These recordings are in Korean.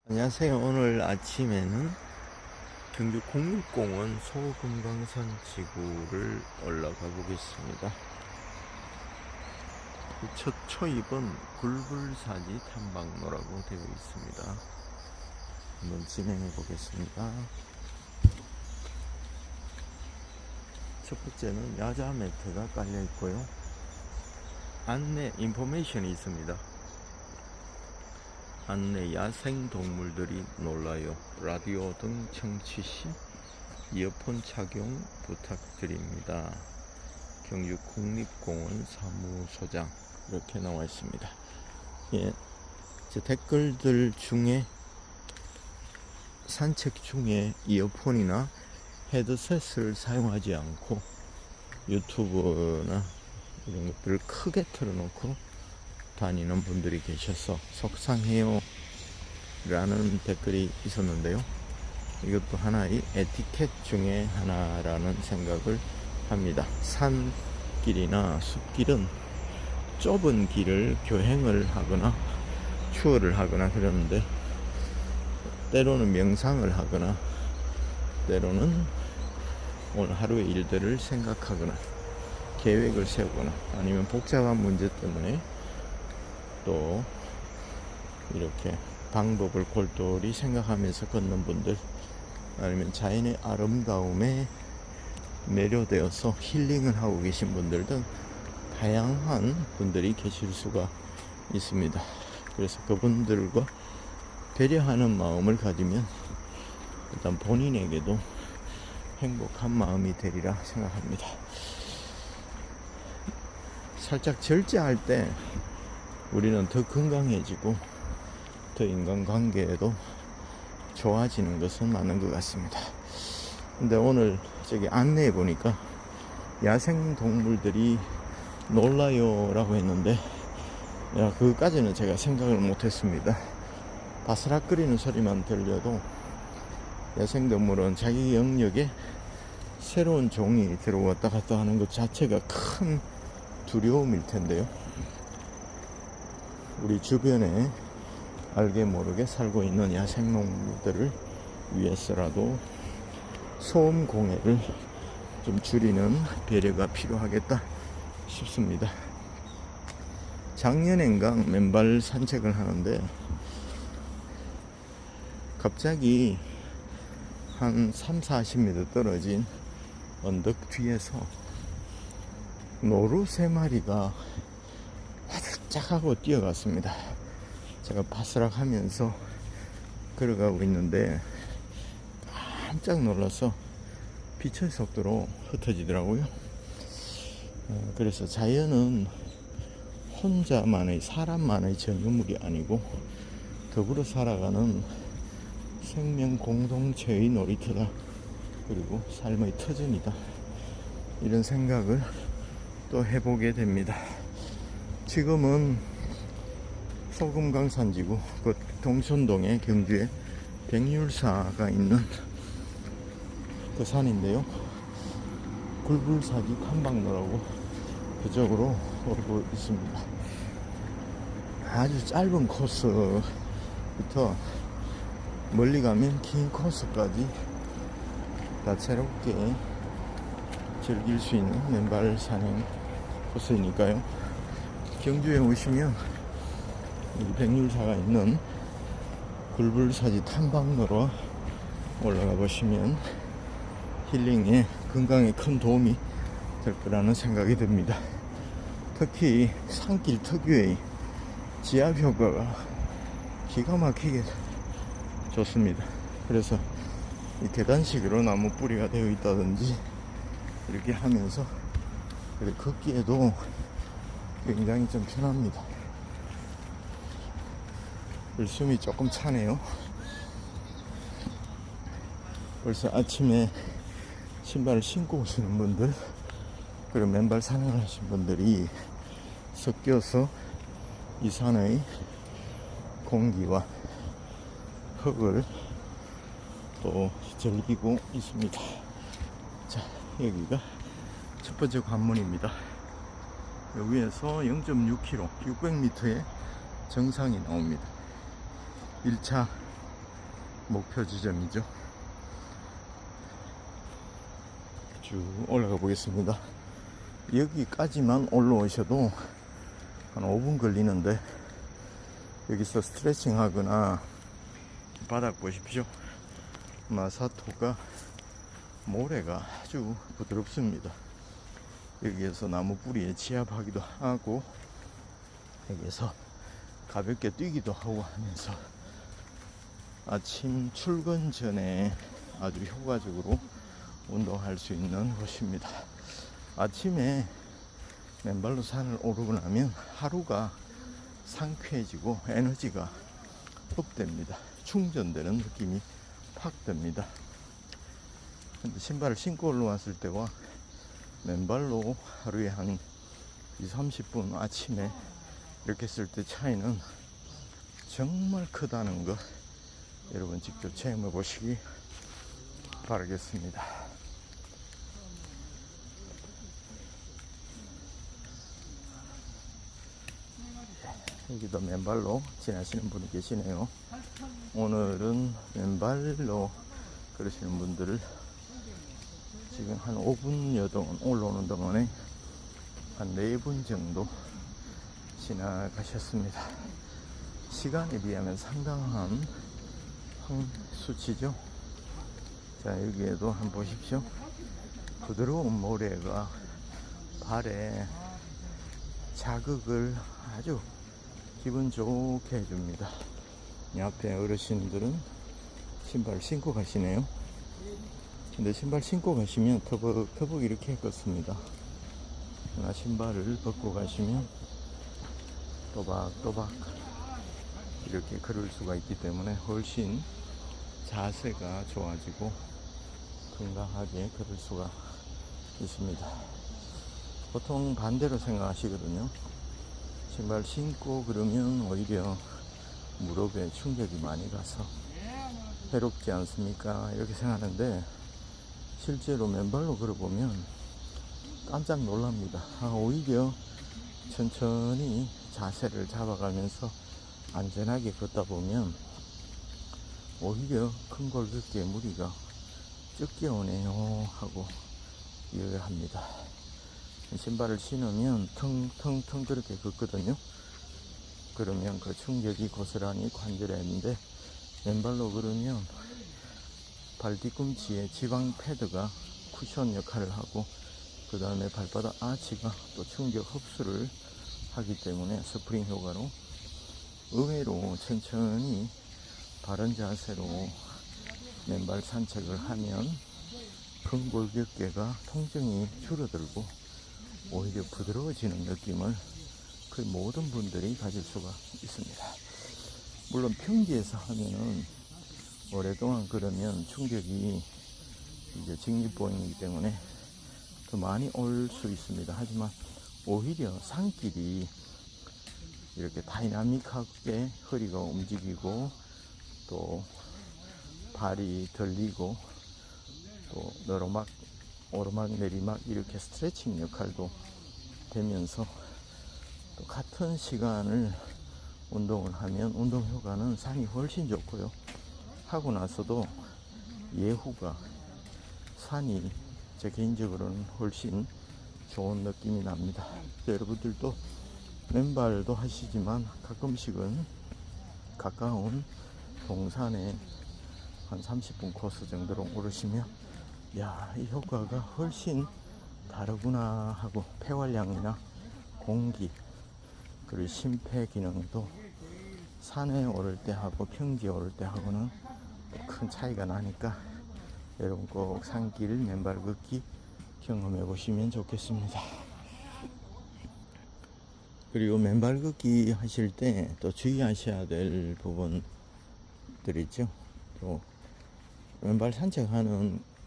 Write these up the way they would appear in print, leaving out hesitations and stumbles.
안녕하세요. 오늘 아침에는 경주 국립공원 소금강산 지구를 올라가 보겠습니다. 첫 초입은 굴불사지 탐방로라고 되어 있습니다. 한번 진행해 보겠습니다. 첫 번째는 야자 매트가 깔려 있고요. 안내 인포메이션이 있습니다. 안내 야생 동물들이 놀라요. 라디오 등 청취 시 이어폰 착용 부탁드립니다. 경주 국립공원 사무소장 이렇게 나와 있습니다. 예, 제 댓글들 중에 산책 중에 이어폰이나 헤드셋을 사용하지 않고 유튜브나 이런 것들을 크게 틀어놓고 다니는 분들이 계셔서 속상해요 라는 댓글이 있었는데요. 이것도 하나의 에티켓 중에 하나라는 생각을 합니다. 산길이나 숲길은 좁은 길을 교행을 하거나 추월을 하거나 그러는데, 때로는 명상을 하거나 때로는 오늘 하루의 일들을 생각하거나 계획을 세우거나 아니면 복잡한 문제 때문에 또 이렇게 방법을 골똘히 생각하면서 걷는 분들, 아니면 자연의 아름다움에 매료되어서 힐링을 하고 계신 분들 등 다양한 분들이 계실 수가 있습니다. 그래서 그분들과 배려하는 마음을 가지면 일단 본인에게도 행복한 마음이 되리라 생각합니다. 살짝 절제할 때 우리는 더 건강해지고 더 인간관계에도 좋아지는 것은 맞는 것 같습니다. 근데 오늘 저기 안내해 보니까 야생동물들이 놀라요 라고 했는데, 그것까지는 제가 생각을 못했습니다. 바스락거리는 소리만 들려도 야생동물은 자기 영역에 새로운 종이 들어왔다 갔다 하는 것 자체가 큰 두려움일 텐데요. 우리 주변에 알게 모르게 살고 있는 야생동물들을 위해서라도 소음 공해를 좀 줄이는 배려가 필요하겠다 싶습니다. 작년엔가 맨발 산책을 하는데 갑자기 한 30-40m 떨어진 언덕 뒤에서 노루 3마리가 화들짝 하고 뛰어갔습니다. 제가 바스락 하면서 걸어가고 있는데 깜짝 놀라서 빛의 속도로 흩어지더라고요. 그래서 자연은 혼자만의, 사람만의 전유물이 아니고 더불어 살아가는 생명 공동체의 놀이터다, 그리고 삶의 터전이다, 이런 생각을 또 해보게 됩니다. 지금은 소금강산지구 그 동천동에 경주에 백률사가 있는 그 산인데요. 굴불사지 탐방로라고 그쪽으로 오고 있습니다. 아주 짧은 코스부터 멀리 가면 긴 코스까지 다채롭게 즐길 수 있는 맨발 산행 코스이니까요. 경주에 오시면 이 백률사가 있는 굴불사지 탐방로로 올라가 보시면 힐링에, 건강에 큰 도움이 될 거라는 생각이 듭니다. 특히 산길 특유의 지압 효과가 기가 막히게 좋습니다. 그래서 이 계단식으로 나무 뿌리가 되어 있다든지 이렇게 하면서 걷기에도 굉장히 좀 편합니다. 숨이 조금 차네요. 벌써 아침에 신발을 신고 오시는 분들, 그리고 맨발 산행을 하신 분들이 섞여서 이 산의 공기와 흙을 또 즐기고 있습니다. 자, 여기가 첫 번째 관문입니다. 여기에서 0.6km, 600m의 정상이 나옵니다. 1차 목표 지점이죠. 쭉 올라가 보겠습니다. 여기까지만 올라오셔도 한 5분 걸리는데, 여기서 스트레칭 하거나 바닥 보십시오. 마사토가 모래가 아주 부드럽습니다. 여기에서 나무 뿌리에 지압하기도 하고, 여기에서 가볍게 뛰기도 하고 하면서 아침 출근 전에 아주 효과적으로 운동할 수 있는 곳입니다. 아침에 맨발로 산을 오르고 나면 하루가 상쾌해지고 에너지가 업됩니다. 충전되는 느낌이 팍 듭니다. 근데 신발을 신고 올라왔을 때와 맨발로 하루에 한 20-30분 아침에 이렇게 쓸 때 차이는 정말 크다는 거 여러분 직접 체험해 보시기 바라겠습니다. 여기도 맨발로 지나시는 분이 계시네요. 오늘은 맨발로 그러시는 분들을 지금 한 5분여 동안 올라오는 동안에 한 4분 정도 지나가셨습니다. 시간에 비하면 상당한 수치죠. 자, 여기에도 한번 보십시오. 부드러운 모래가 발에 자극을 아주 기분 좋게 해줍니다. 옆에 어르신들은 신발을 신고 가시네요. 근데 신발 신고 가시면 터벅터벅 이렇게 껐습니다. 그러나 신발을 벗고 가시면 또박또박 이렇게 걸을 수가 있기 때문에 훨씬 자세가 좋아지고 건강하게 걸을 수가 있습니다. 보통 반대로 생각하시거든요. 신발 신고 그러면 오히려 무릎에 충격이 많이 가서 해롭지 않습니까? 이렇게 생각하는데 실제로 맨발로 걸어보면 깜짝 놀랍니다. 오히려 천천히 자세를 잡아가면서 안전하게 걷다 보면 오히려 큰 골격계에 무리가 적게 오네요 하고 이해를 합니다. 신발을 신으면 텅텅텅 그렇게 걷거든요. 그러면 그 충격이 고스란히 관절에 있는데, 맨발로 걸으면 발 뒤꿈치에 지방 패드가 쿠션 역할을 하고, 그 다음에 발바닥 아치가 또 충격 흡수를 하기 때문에 스프링 효과로 의외로 천천히 바른 자세로 맨발 산책을 하면 큰 골격계가 통증이 줄어들고 오히려 부드러워지는 느낌을 거의 모든 분들이 가질 수가 있습니다. 물론 평지에서 하면은 오랫동안 걸으면 충격이 이제 직립보행이기 때문에 더 많이 올 수 있습니다. 하지만 오히려 산길이 이렇게 다이나믹하게 허리가 움직이고 또 발이 들리고 또 오르막 내리막 이렇게 스트레칭 역할도 되면서 또 같은 시간을 운동을 하면 운동 효과는 산이 훨씬 좋고요. 하고 나서도 예후가 산이 제 개인적으로는 훨씬 좋은 느낌이 납니다. 여러분들도 맨발도 하시지만 가끔씩은 가까운 동산에 한 30분 코스 정도로 오르시면 야, 이 효과가 훨씬 다르구나 하고 폐활량이나 공기 그리고 심폐 기능도 산에 오를 때 하고 평지에 오를 때 하고는 큰 차이가 나니까 여러분 꼭 산길 맨발 걷기 경험해 보시면 좋겠습니다. 그리고 맨발 걷기 하실 때 또 주의하셔야 될 부분들 있죠. 또 맨발 산책하는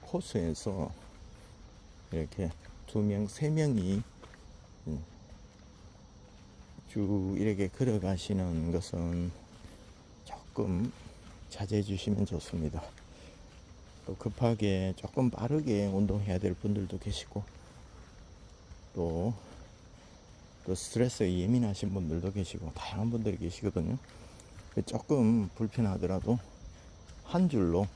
코스에서 이렇게 2명, 3명이 쭉 이렇게 걸어가시는 것은 조금 자제해 주시면 좋습니다. 또 급하게 조금 빠르게 운동해야 될 분들도 계시고 또 스트레스에 예민하신 분들도 계시고 다양한 분들이 계시거든요. 조금 불편하더라도 한 줄로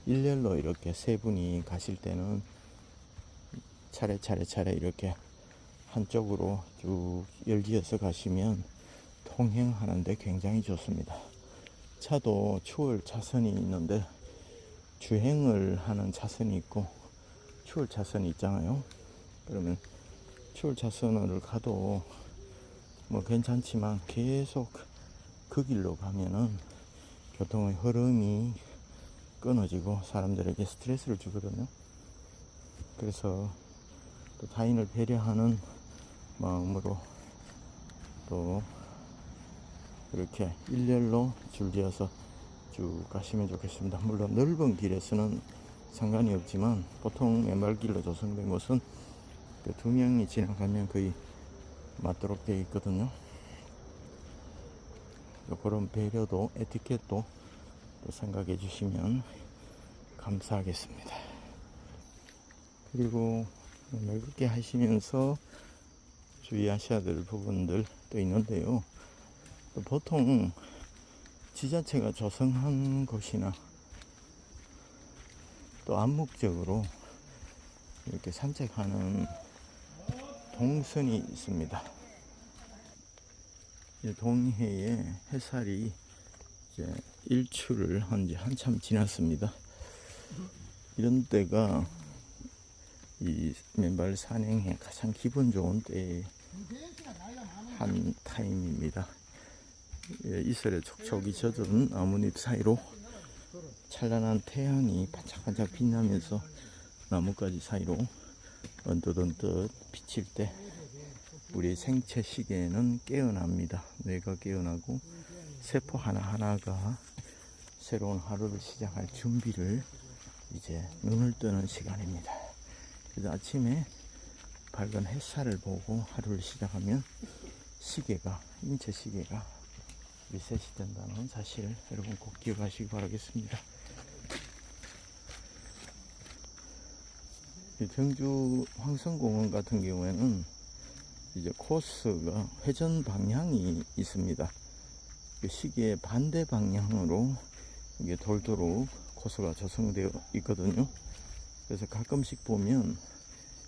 일렬로 이렇게 세 분이 가실 때는 차례 이렇게 한쪽으로 쭉 열지어서 가시면 통행하는데 굉장히 좋습니다. 차도 추월 차선이 있는데 주행을 하는 차선이 있고 추월 차선이 있잖아요. 그러면 추월 차선을 가도 뭐 괜찮지만 계속 그 길로 가면은 교통의 흐름이 끊어지고 사람들에게 스트레스를 주거든요. 그래서 또 타인을 배려하는 마음으로 또 이렇게 일렬로 줄지어서 쭉 가시면 좋겠습니다. 물론 넓은 길에서는 상관이 없지만 보통 맨발길로 조성된 곳은 그 두 명이 지나가면 거의 맞도록 되어 있거든요. 그런 배려도 에티켓도 또 생각해 주시면 감사하겠습니다. 그리고 넓게 하시면서 주의하셔야 될 부분들도 있는데요. 또 보통 지자체가 조성한 곳이나 또 암묵적으로 이렇게 산책하는 동선이 있습니다. 동해에 해살이 이제 일출을 한 지 한참 지났습니다. 이런 때가 이 맨발 산행에 가장 기분 좋은 때의 한 타임입니다. 이슬에 촉촉이 젖은 나뭇잎 사이로 찬란한 태양이 반짝반짝 빛나면서 나뭇가지 사이로 언뜻언뜻 비칠 때 우리 생체 시계는 깨어납니다. 뇌가 깨어나고 세포 하나하나가 새로운 하루를 시작할 준비를 이제 눈을 뜨는 시간입니다. 그래서 아침에 밝은 햇살을 보고 하루를 시작하면 시계가, 인체 시계가 리셋이 된다는 사실 여러분 꼭 기억하시기 바라겠습니다. 경주 황성공원 같은 경우에는 이제 코스가 회전 방향이 있습니다. 시계의 반대 방향으로 이게 돌도록 코스가 조성되어 있거든요. 그래서 가끔씩 보면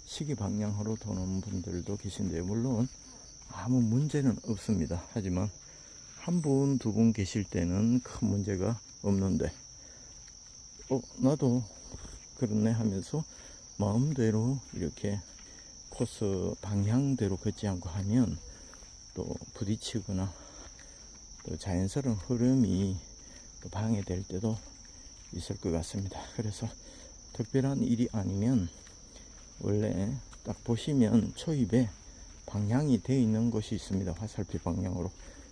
시계 방향으로 도는 분들도 계신데요. 물론 아무 문제는 없습니다. 하지만 한 분, 두 분 계실 때는 큰 문제가 없는데 나도 그렇네 하면서 마음대로 이렇게 코스 방향대로 걷지 않고 하면 또 부딪히거나 또 자연스러운 흐름이 또 방해될 때도 있을 것 같습니다. 그래서 특별한 일이 아니면 원래 딱 보시면 초입에 방향이 되어 있는 곳이 있습니다. 화살표 방향으로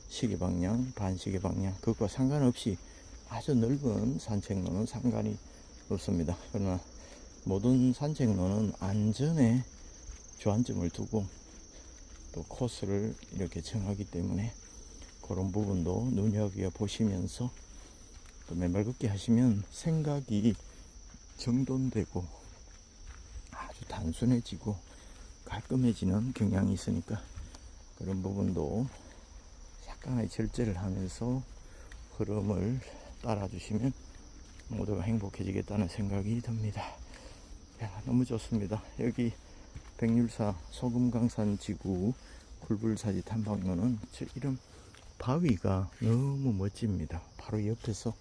시계 방향, 반시계 방향, 그것과 상관없이 아주 넓은 산책로는 상관이 없습니다. 그러나 모든 산책로는 안전에 주안점을 두고 또 코스를 이렇게 정하기 때문에 그런 부분도 눈여겨보시면서 또 맨발 걷기 하시면 생각이 정돈되고 아주 단순해지고 깔끔해지는 경향이 있으니까 그런 부분도 약간의 절제를 하면서 흐름을 따라주시면 모두가 행복해지겠다는 생각이 듭니다. 너무 좋습니다. 여기 백률사 소금강산 지구 굴불사지 탐방로는 이런 바위가 너무 멋집니다. 바로 옆에서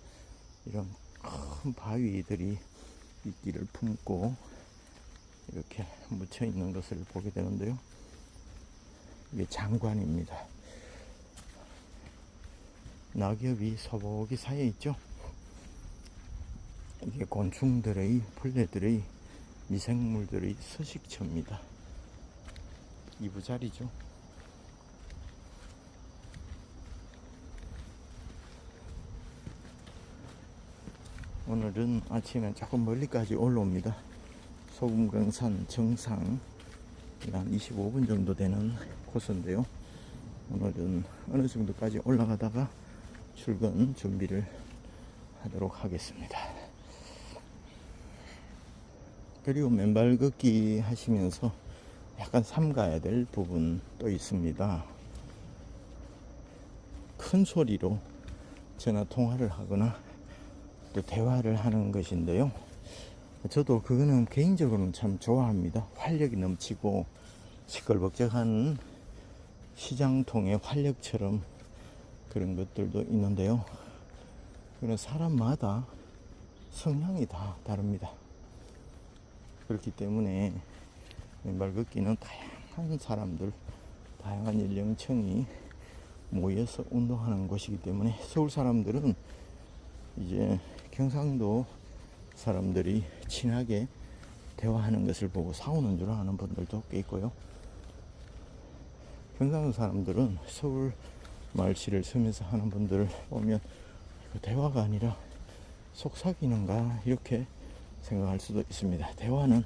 이런 큰 바위들이 이끼를 품고 이렇게 묻혀 있는 것을 보게 되는데요. 이게 장관입니다. 낙엽이 소복이 쌓여 있죠. 이게 곤충들의, 벌레들의, 미생물들의 서식처입니다. 이부자리죠. 오늘은 아침에 조금 멀리까지 올라옵니다. 소금강산 정상 한 25분 정도 되는 코스인데요. 오늘은 어느 정도까지 올라가다가 출근 준비를 하도록 하겠습니다. 그리고 맨발 걷기 하시면서 약간 삼가야 될 부분도 있습니다. 큰 소리로 전화 통화를 하거나 또 대화를 하는 것인데요. 저도 그거는 개인적으로는 참 좋아합니다. 활력이 넘치고 시끌벅적한 시장통의 활력처럼 그런 것들도 있는데요. 그런 사람마다 성향이 다 다릅니다. 그렇기 때문에 맨발 걷기는 다양한 사람들, 다양한 연령층이 모여서 운동하는 곳이기 때문에 서울 사람들은 이제 경상도 사람들이 친하게 대화하는 것을 보고 싸우는 줄 아는 분들도 꽤 있고요. 경상도 사람들은 서울 말씨를 쓰면서 하는 분들을 보면 대화가 아니라 속삭이는가 이렇게 생각할 수도 있습니다. 대화는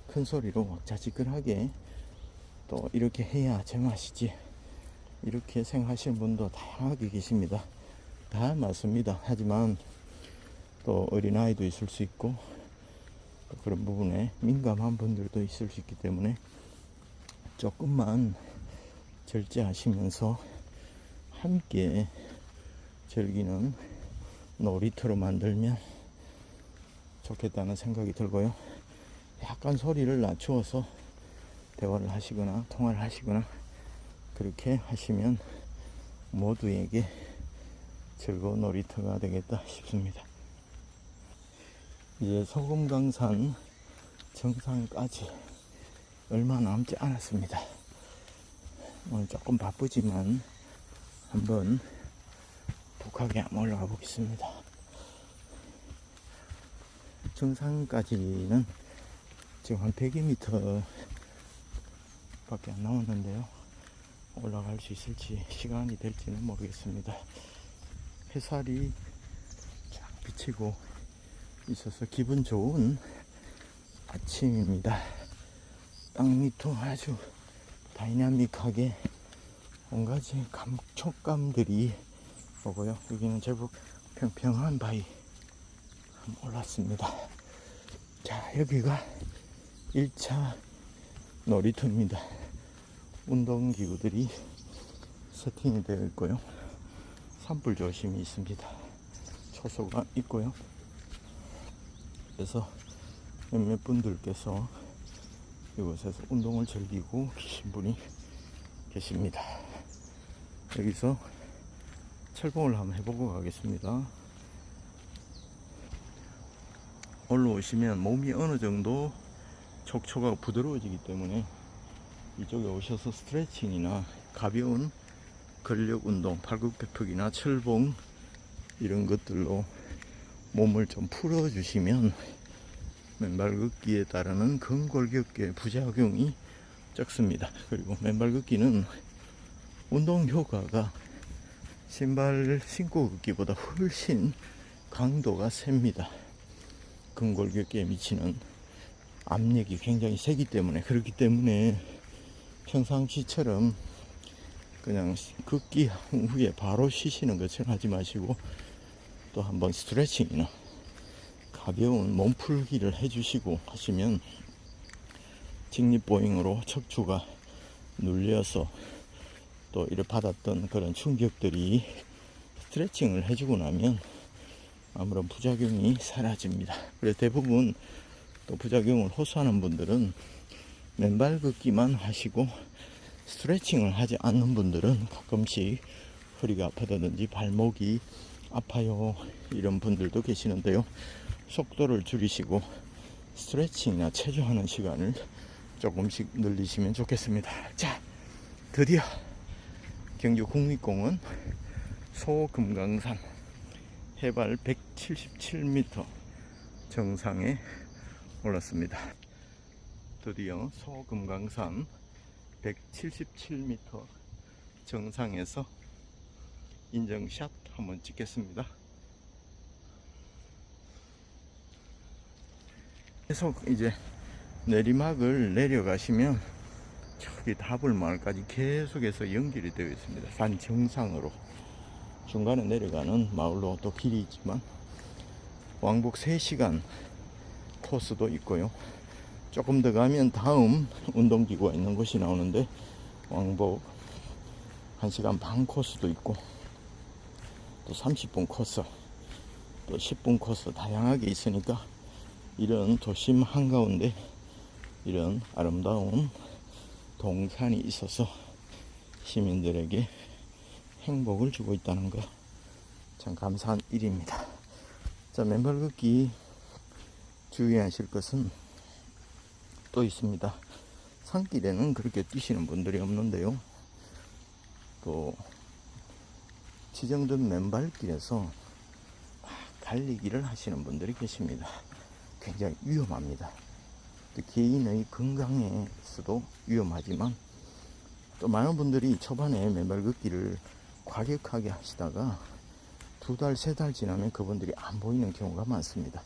큰 소리로 자지근하게 또 이렇게 해야 제맛이지 이렇게 생각하시는 분도 다양하게 계십니다. 다 맞습니다. 하지만 또 어린아이도 있을 수 있고 또 그런 부분에 민감한 분들도 있을 수 있기 때문에 조금만 절제하시면서 함께 즐기는 놀이터로 만들면 좋겠다는 생각이 들고요. 약간 소리를 낮추어서 대화를 하시거나 통화를 하시거나 그렇게 하시면 모두에게 즐거운 놀이터가 되겠다 싶습니다. 이제 소금강산 정상까지 얼마 남지 않았습니다. 오늘 조금 바쁘지만 한번 독하게 한번 올라가 보겠습니다. 정상까지는 지금 한 100m 밖에 안 남았는데요. 올라갈 수 있을지 시간이 될지는 모르겠습니다. 햇살이 쫙 비치고 있어서 기분 좋은 아침입니다. 땅 밑으로 아주 다이나믹하게 온갖 촉감들이 오고요. 여기는 제법 평평한 바위 한번 올랐습니다. 자, 여기가 1차 놀이터입니다. 운동기구들이 세팅이 되어 있고요. 산불 조심이 있습니다. 초소가 있고요. 그래서 몇몇 분들께서 이곳에서 운동을 즐기고 계신 분이 계십니다. 여기서 철봉을 한번 해보고 가겠습니다. 올라오시면 몸이 어느 정도 촉촉하고 부드러워지기 때문에 이쪽에 오셔서 스트레칭이나 가벼운 근력 운동, 팔굽혀펴기나 철봉 이런 것들로 몸을 좀 풀어주시면 맨발 걷기에 따르는 근골격계 부작용이 적습니다. 그리고 맨발 걷기는 운동 효과가 신발 신고 걷기보다 훨씬 강도가 셉니다. 근골격계에 미치는 압력이 굉장히 세기 때문에, 그렇기 때문에 평상시처럼 그냥 걷기 후에 바로 쉬시는 것처럼 하지 마시고 또 한번 스트레칭이나 가벼운 몸풀기를 해주시고 하시면 직립보행으로 척추가 눌려서 또 이를 받았던 그런 충격들이 스트레칭을 해주고 나면 아무런 부작용이 사라집니다. 그래서 대부분 또 부작용을 호소하는 분들은 맨발 걷기만 하시고 스트레칭을 하지 않는 분들은 가끔씩 허리가 아프다든지 발목이 아파요 이런 분들도 계시는데요. 속도를 줄이시고 스트레칭이나 체조하는 시간을 조금씩 늘리시면 좋겠습니다. 자, 드디어 경주 국립공원 소금강산 해발 177m 정상에 올랐습니다. 드디어 소금강산 177m 정상에서 인증샷 한번 찍겠습니다. 계속 이제 내리막을 내려가시면 저기 다불마을까지 계속해서 연결이 되어 있습니다. 산 정상으로 중간에 내려가는 마을로 또 길이 있지만 왕복 3시간 코스도 있고요. 조금 더 가면 다음 운동기구가 있는 곳이 나오는데 왕복 1시간 반 코스도 있고 또 30분 코스, 또 10분 코스 다양하게 있으니까 이런 도심 한가운데 이런 아름다운 동산이 있어서 시민들에게 행복을 주고 있다는 거 참 감사한 일입니다. 자, 맨발 걷기 주의하실 것은 또 있습니다. 산길에는 그렇게 뛰시는 분들이 없는데요, 또 지정된 맨발길에서 달리기를 하시는 분들이 계십니다. 굉장히 위험합니다. 개인의 건강에서도 위험하지만 또 많은 분들이 초반에 맨발 걷기를 과격하게 하시다가 2달, 3달 지나면 그분들이 안 보이는 경우가 많습니다.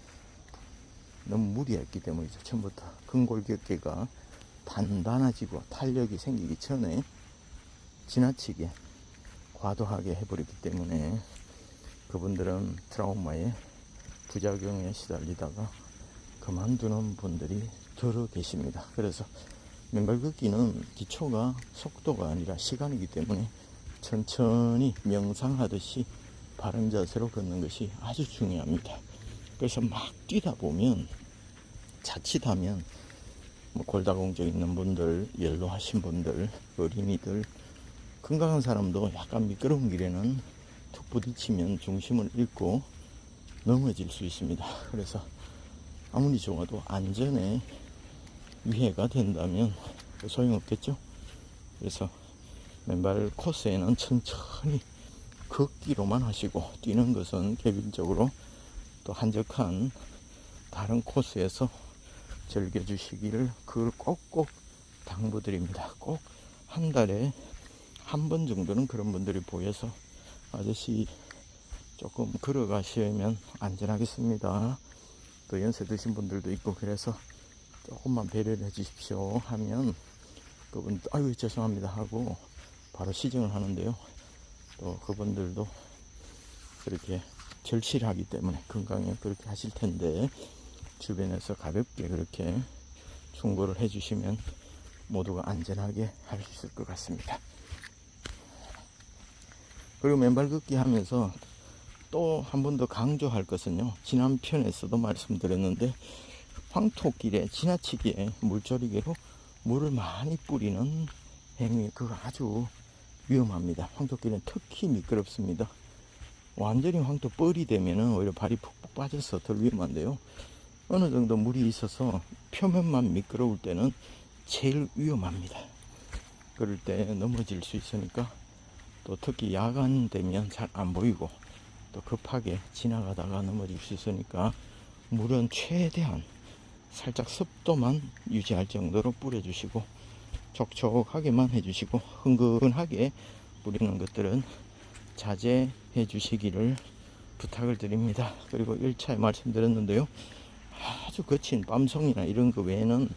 너무 무리했기 때문이죠. 처음부터 근골격계가 단단해지고 탄력이 생기기 전에 지나치게 과도하게 해버렸기 때문에 그분들은 트라우마에 부작용에 시달리다가 그만두는 분들이 더러 계십니다. 그래서 맨발 걷기는 기초가 속도가 아니라 시간이기 때문에 천천히 명상하듯이 바른 자세로 걷는 것이 아주 중요합니다. 그래서 막 뛰다 보면 자칫하면 골다공증 있는 분들, 연로하신 분들, 어린이들, 건강한 사람도 약간 미끄러운 길에는 툭 부딪히면 중심을 잃고 넘어질 수 있습니다. 그래서 아무리 좋아도 안전에 위해가 된다면 소용없겠죠. 그래서 맨발 코스에는 천천히 걷기로만 하시고 뛰는 것은 개별적으로 또 한적한 다른 코스에서 즐겨주시기를 그걸 꼭꼭 당부드립니다. 꼭 한 달에 한 번 정도는 그런 분들이 보여서 아저씨 조금 걸어가시면 안전하겠습니다, 또 연세 드신 분들도 있고 그래서 조금만 배려를 해 주십시오 하면 그분 아유 죄송합니다 하고 바로 시정을 하는데요, 또 그분들도 그렇게 절실하기 때문에 건강에 그렇게 하실 텐데 주변에서 가볍게 그렇게 충고를 해 주시면 모두가 안전하게 할 수 있을 것 같습니다. 그리고 맨발 걷기 하면서 또 한 번 더 강조할 것은요, 지난 편에서도 말씀드렸는데 황토길에 지나치게 물조리개로 물을 많이 뿌리는 행위, 그거 아주 위험합니다. 황토길은 특히 미끄럽습니다. 완전히 황토 뻘이 되면은 오히려 발이 푹푹 빠져서 더 위험한데요, 어느 정도 물이 있어서 표면만 미끄러울 때는 제일 위험합니다. 그럴 때 넘어질 수 있으니까, 또 특히 야간 되면 잘 안 보이고 또 급하게 지나가다가 넘어질 수 있으니까 물은 최대한 살짝 습도만 유지할 정도로 뿌려주시고 촉촉하게만 해주시고 흥건하게 뿌리는 것들은 자제해 주시기를 부탁을 드립니다. 그리고 1차에 말씀드렸는데요, 아주 거친 빰송이나 이런 거 외에는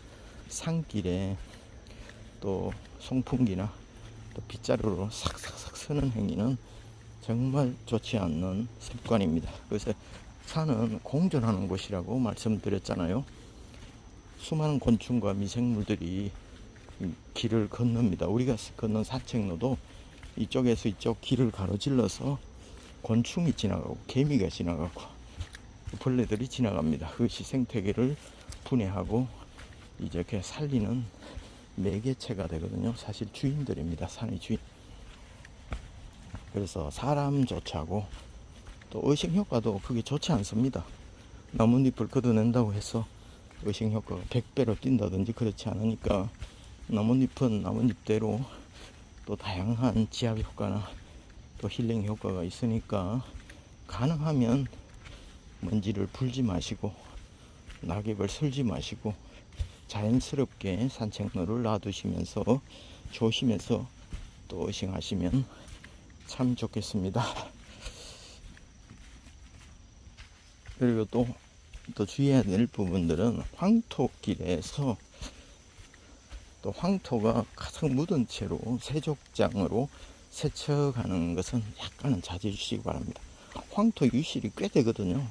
산길에 또 송풍기나 또 빗자루로 삭삭삭 서는 행위는 정말 좋지 않는 습관입니다. 그래서 산은 공존하는 곳이라고 말씀드렸잖아요. 수많은 곤충과 미생물들이 길을 건넙니다. 우리가 걷는 산책로도 이쪽에서 이쪽 길을 가로질러서 곤충이 지나가고 개미가 지나가고 벌레들이 지나갑니다. 그것이 생태계를 분해하고 이렇게 살리는 매개체가 되거든요. 사실 주인들입니다. 산의 주인. 그래서 사람조차고 또 의식 효과도 그게 좋지 않습니다. 나뭇잎을 걷어낸다고 해서 의식 효과가 100배로 뛴다든지 그렇지 않으니까 나뭇잎은 나뭇잎대로 또 다양한 지압 효과나 또 힐링 효과가 있으니까 가능하면 먼지를 불지 마시고 낙엽을 쓸지 마시고 자연스럽게 산책로를 놔두시면서 조심해서 또 의식하시면 참 좋겠습니다. 그리고 또 주의해야 될 부분들은 황토길에서 또 황토가 가득 묻은 채로 세족장으로 세척하는 것은 약간은 자제해 주시기 바랍니다. 황토 유실이 꽤 되거든요.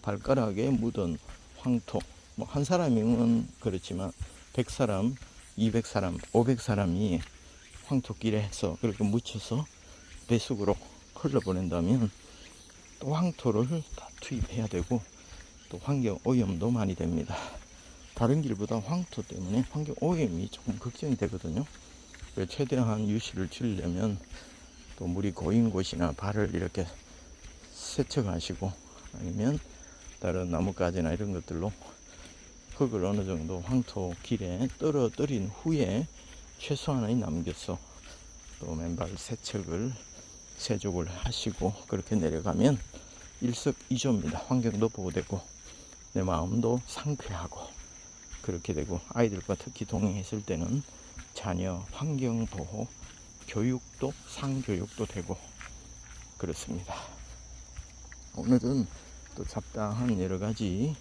발가락에 묻은 황토, 뭐 한 사람이면 그렇지만 100사람, 200사람, 500사람이 황토길에 해서 그렇게 묻혀서 배수구로 흘러보낸다면 또 황토를 다 투입해야 되고 또 환경 오염도 많이 됩니다. 다른 길보다 황토 때문에 환경 오염이 조금 걱정이 되거든요. 최대한 유실을 줄이려면 또 물이 고인 곳이나 발을 이렇게 세척하시고 아니면 다른 나뭇가지나 이런 것들로 흙을 어느 정도 황토 길에 떨어뜨린 후에 최소한의 남겨서 또 맨발 세척을 세족을 하시고 그렇게 내려가면 일석이조입니다. 환경도 보호되고 내 마음도 상쾌하고 그렇게 되고 아이들과 특히 동행했을 때는 자녀 환경보호 교육도 상교육도 되고 그렇습니다. 오늘은 또 잡다한 여러가지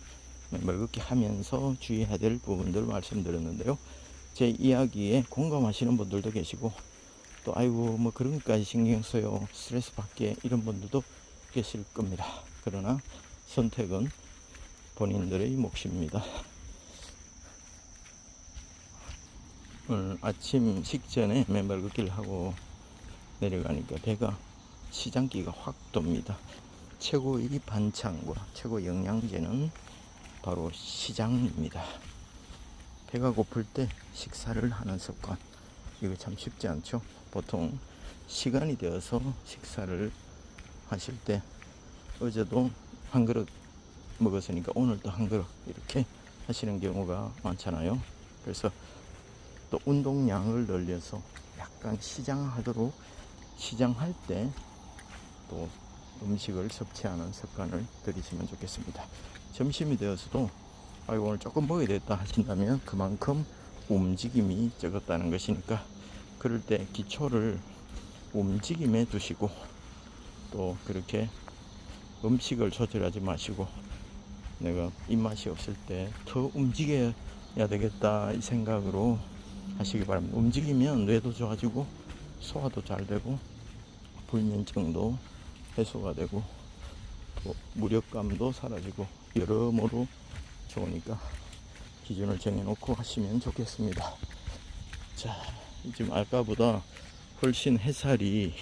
맨발 걷기 하면서 주의해야 될 부분들 말씀드렸는데요. 제 이야기에 공감하시는 분들도 계시고 또 아이고 뭐 그런 것까지 신경 써요 스트레스 받게 이런 분들도 계실 겁니다. 그러나 선택은 본인들의 몫입니다. 오늘 아침 식전에 맨발 걷기를 하고 내려가니까 배가 시장기가 확 돕니다. 최고의 반찬과 최고 영양제는 바로 시장입니다. 배가 고플 때 식사를 하는 습관, 이거 참 쉽지 않죠. 보통 시간이 되어서 식사를 하실 때 어제도 한 그릇 먹었으니까 오늘도 한 그릇 이렇게 하시는 경우가 많잖아요. 그래서 또 운동량을 늘려서 약간 시장하도록 시장할 때 또 음식을 섭취하는 습관을 들이시면 좋겠습니다. 점심이 되어서도 아이고 오늘 조금 먹어야 되겠다 하신다면 그만큼 움직임이 적었다는 것이니까 그럴 때 기초를 움직임에 두시고 또 그렇게 음식을 조절하지 마시고 내가 입맛이 없을 때 더 움직여야 되겠다 이 생각으로 하시기 바랍니다. 움직이면 뇌도 좋아지고 소화도 잘 되고 불면증도 해소가 되고 또 무력감도 사라지고 여러모로 좋으니까 기준을 정해놓고 하시면 좋겠습니다. 자, 지금 아까보다 훨씬 햇살이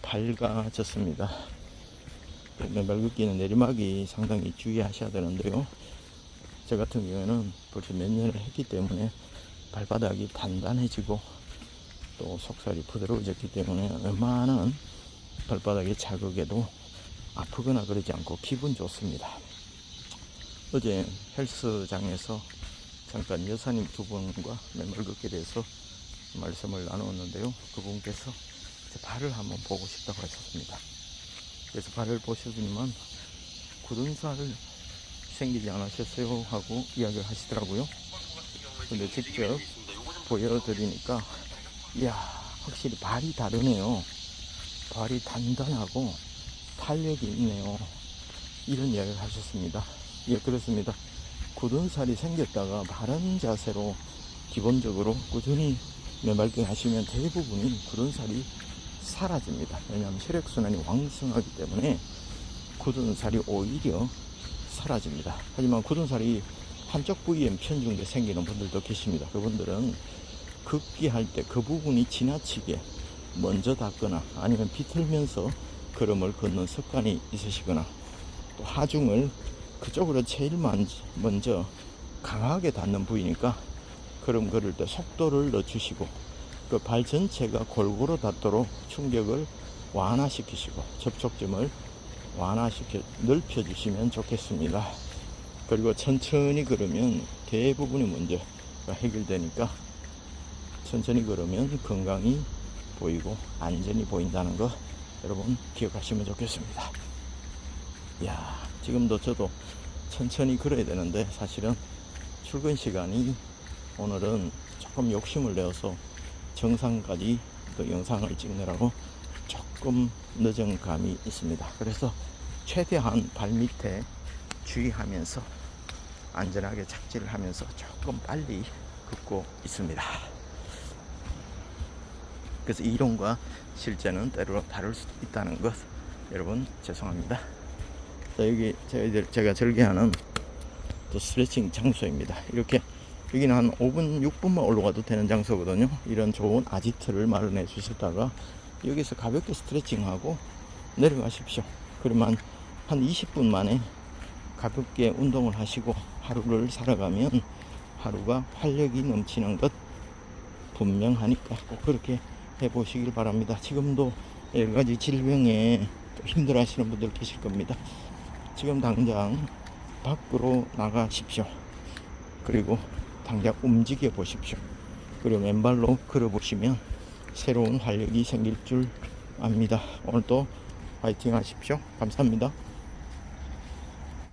밝아졌습니다. 맨발 걷기는 내리막이 상당히 주의하셔야 되는데요. 저 같은 경우에는 벌써 몇 년을 했기 때문에 발바닥이 단단해지고 또 속살이 부드러워졌기 때문에 웬만한 발바닥의 자극에도 아프거나 그러지 않고 기분 좋습니다. 어제 헬스장에서 잠깐 여사님 두 분과 맨발 걷기에 대해서 말씀을 나누었는데요. 그분께서 제 발을 한번 보고 싶다고 하셨습니다. 그래서 발을 보셔주니만 굳은 살 생기지 않으셨어요 하고 이야기를 하시더라고요. 근데 직접 보여드리니까 이야 확실히 발이 다르네요. 발이 단단하고 탄력이 있네요. 이런 이야기를 하셨습니다. 예, 그렇습니다. 굳은 살이 생겼다가 바른 자세로 기본적으로 꾸준히 맨발걷기 하시면 대부분이 굳은 살이 사라집니다. 왜냐하면 혈액순환이 왕성하기 때문에 굳은 살이 오히려 사라집니다. 하지만 굳은 살이 한쪽 부위에 편중돼 생기는 분들도 계십니다. 그분들은 걷기 할 때 그 부분이 지나치게 먼저 닿거나 아니면 비틀면서 걸음을 걷는 습관이 있으시거나 또 하중을 그쪽으로 제일 먼저 강하게 닿는 부위니까 걸음 걸을 때 속도를 늦추시고 그 발 전체가 골고루 닿도록 충격을 완화시키시고 접촉점을 넓혀주시면 좋겠습니다. 그리고 천천히 걸으면 대부분의 문제가 해결되니까 천천히 걸으면 건강이 보이고 안전이 보인다는 거 여러분 기억하시면 좋겠습니다. 이야, 지금도 저도 천천히 걸어야 되는데 사실은 출근 시간이 오늘은 조금 욕심을 내어서 정상까지 또 영상을 찍느라고 조금 늦은 감이 있습니다. 그래서 최대한 발밑에 주의하면서 안전하게 착지를 하면서 조금 빨리 걷고 있습니다. 그래서 이론과 실제는 때로 다를 수도 있다는 것 여러분 죄송합니다. 자, 여기 제가 즐겨하는 또 스트레칭 장소입니다. 이렇게 여기는 한 5분 6분만 올라가도 되는 장소거든요. 이런 좋은 아지트를 마련해 주셨다가 여기서 가볍게 스트레칭하고 내려가십시오. 그러면 한 20분 만에 가볍게 운동을 하시고 하루를 살아가면 하루가 활력이 넘치는 것 분명하니까 꼭 그렇게 해보시길 바랍니다. 지금도 여러가지 질병에 힘들어 하시는 분들 계실 겁니다. 지금 당장 밖으로 나가십시오. 그리고 당장 움직여 보십시오. 그리고 맨발로 걸어 보시면 새로운 활력이 생길 줄 압니다. 오늘도 파이팅 하십시오. 감사합니다.